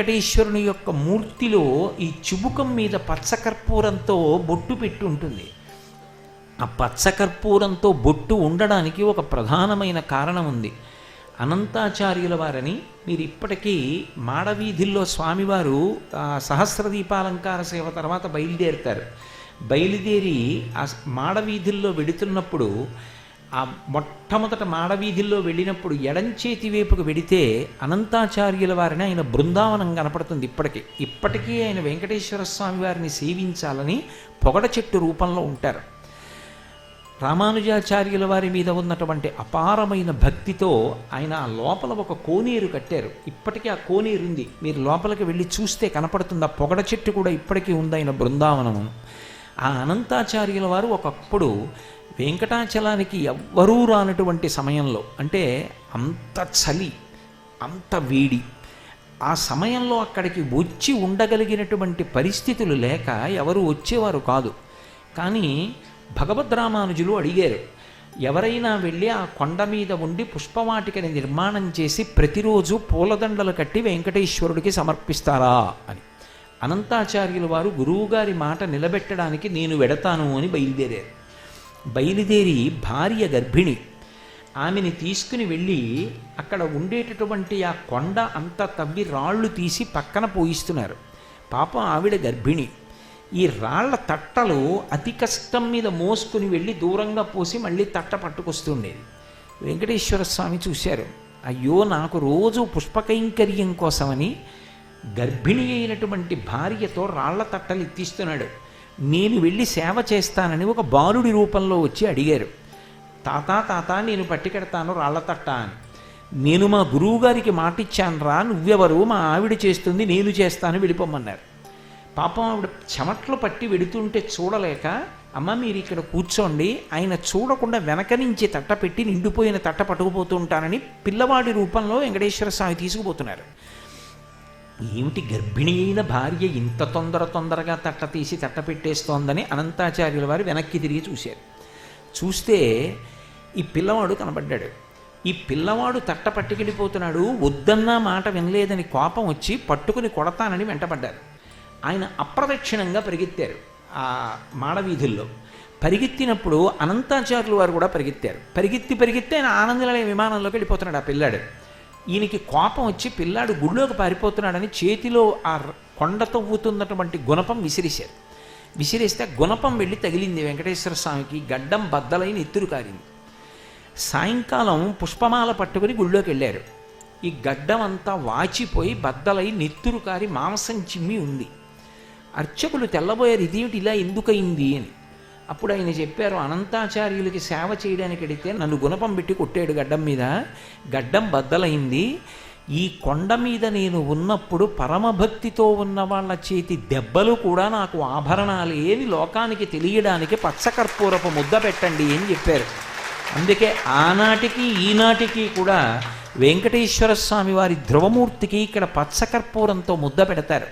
వెంకటేశ్వరుని యొక్క మూర్తిలో ఈ చుబుకం మీద పచ్చకర్పూరంతో బొట్టు పెట్టి ఉంటుంది. ఆ పచ్చకర్పూరంతో బొట్టు ఉండడానికి ఒక ప్రధానమైన కారణం ఉంది. అనంతాచార్యుల వారని మీరు ఇప్పటికీ మాడవీధుల్లో స్వామివారు సహస్రదీపాలంకార సేవ తర్వాత బయలుదేరుతారు. బయలుదేరి ఆ మాడవీధుల్లో వెడుతున్నప్పుడు ఆ మొట్టమొదట మాడవీధుల్లో వెళ్ళినప్పుడు ఎడంచేతి వైపుకు వెడితే అనంతాచార్యుల వారిని ఆయన బృందావనం కనపడుతుంది. ఇప్పటికీ ఆయన వెంకటేశ్వర స్వామి వారిని సేవించాలని పొగడ చెట్టు రూపంలో ఉంటారు. రామానుజాచార్యుల వారి మీద ఉన్నటువంటి అపారమైన భక్తితో ఆయన ఆ లోపల ఒక కోనేరు కట్టారు. ఇప్పటికీ ఆ కోనేరు ఉంది, మీరు లోపలికి వెళ్ళి చూస్తే కనపడుతుంది. ఆ పొగడ చెట్టు కూడా ఇప్పటికీ ఉంది ఆయన బృందావనము. ఆ అనంతాచార్యుల వారు ఒకప్పుడు వెంకటాచలానికి ఎవ్వరూ రానటువంటి సమయంలో, అంటే అంత చలి, అంత వేడి, ఆ సమయంలో అక్కడికి వచ్చి ఉండగలిగినటువంటి పరిస్థితులు లేక ఎవరు వచ్చేవారు కాదు. కానీ భగవద్రామానుజులు అడిగారు, ఎవరైనా వెళ్ళి ఆ కొండ మీద ఉండి పుష్పవాటికని నిర్మాణం చేసి ప్రతిరోజు పూలదండలు కట్టి వెంకటేశ్వరుడికి సమర్పిస్తారా అని. అనంతాచార్యుల వారు గురువుగారి మాట నిలబెట్టడానికి నేను వెడతాను అని బయలుదేరారు. బయలుదేరి భార్య గర్భిణి, ఆమెని తీసుకుని వెళ్ళి అక్కడ ఉండేటటువంటి ఆ కొండ అంతా తవ్వి రాళ్ళు తీసి పక్కన పోయిస్తున్నారు. పాపం ఆవిడ గర్భిణి. ఈ రాళ్ల తట్టలు అతి కష్టం మీద మోసుకుని వెళ్ళి దూరంగా పోసి మళ్ళీ తట్ట పట్టుకొస్తుండేది. వెంకటేశ్వర స్వామి చూశారు, అయ్యో నాకు రోజు పుష్పకైంకర్యం కోసమని గర్భిణి అయినటువంటి భార్యతో రాళ్ల తట్టలు ఎత్తిస్తున్నాడు, నేను వెళ్ళి సేవ చేస్తానని ఒక బాలుడి రూపంలో వచ్చి అడిగారు. తాత నేను పట్టుకెడతాను రాళ్ల తట్ట అని. నేను మా గురువుగారికి మాటిచ్చాను రా, నువ్వెవరు, మా ఆవిడ చేస్తుంది నేను చేస్తాను వెళ్ళిపోమన్నారు. పాపం ఆవిడ చెమట్లు పట్టి వెడుతుంటే చూడలేక, అమ్మ మీరు ఇక్కడ కూర్చోండి, ఆయన చూడకుండా వెనక నుంచి తట్ట పెట్టి నిండిపోయిన తట్ట పట్టుకుపోతూ ఉంటానని పిల్లవాడి రూపంలో వెంకటేశ్వర స్వామి తీసుకుపోతున్నారు. ఏమిటి గర్భిణి అయిన భార్య ఇంత తొందరగా తట్ట తీసి తట్ట పెట్టేస్తోందని అనంతాచార్యుల వారు వెనక్కి తిరిగి చూశారు. చూస్తే ఈ పిల్లవాడు కనబడ్డాడు. ఈ పిల్లవాడు తట్ట పట్టుకెళ్ళిపోతున్నాడు, వద్దన్నా మాట వినలేదని కోపం వచ్చి పట్టుకుని కొడతానని వెంటపడ్డారు. ఆయన అప్రదక్షిణంగా పరిగెత్తారు ఆ మాడవీధుల్లో. పరిగెత్తినప్పుడు అనంతాచార్యుల వారు కూడా పరిగెత్తారు. పరిగెత్తి ఆయన ఆనందనిలయ విమానంలోకి వెళ్ళిపోతున్నాడు ఆ పిల్లాడు. ఈయనకి కోపం వచ్చి పిల్లాడు గుడిలోకి పారిపోతున్నాడని చేతిలో ఆ కొండ తవ్వుతున్నటువంటి గుణపం విసిరేశారు. విసిరేస్తే గుణపం వెళ్ళి తగిలింది వెంకటేశ్వర స్వామికి, గడ్డం బద్దలై నెత్తురు కారింది. సాయంకాలం పుష్పమాల పట్టుకుని గుడిలోకి వెళ్ళారు. ఈ గడ్డం అంతా వాచిపోయి బద్దలై నెత్తురు కారి మాంసం చిమ్మి ఉంది. అర్చకులు తెల్లబోయారు, ఇదేమిటి ఇలా ఎందుకయింది అని. అప్పుడు ఆయన చెప్పారు, అనంతాచార్యులకి సేవ చేయడానికి అడిగితే నన్ను గుణపం పెట్టి కొట్టాడు గడ్డం మీద, గడ్డం బద్దలైంది. ఈ కొండ మీద నేను ఉన్నప్పుడు పరమభక్తితో ఉన్న వాళ్ళ చేతి దెబ్బలు కూడా నాకు ఆభరణాలు ఏవి లోకానికి తెలియడానికి పచ్చకర్పూరపు ముద్ద పెట్టండి అని చెప్పారు. అందుకే ఆనాటికి ఈనాటికి కూడా వెంకటేశ్వర స్వామి వారి ధ్రువమూర్తికి ఇక్కడ పచ్చకర్పూరంతో ముద్ద పెడతారు.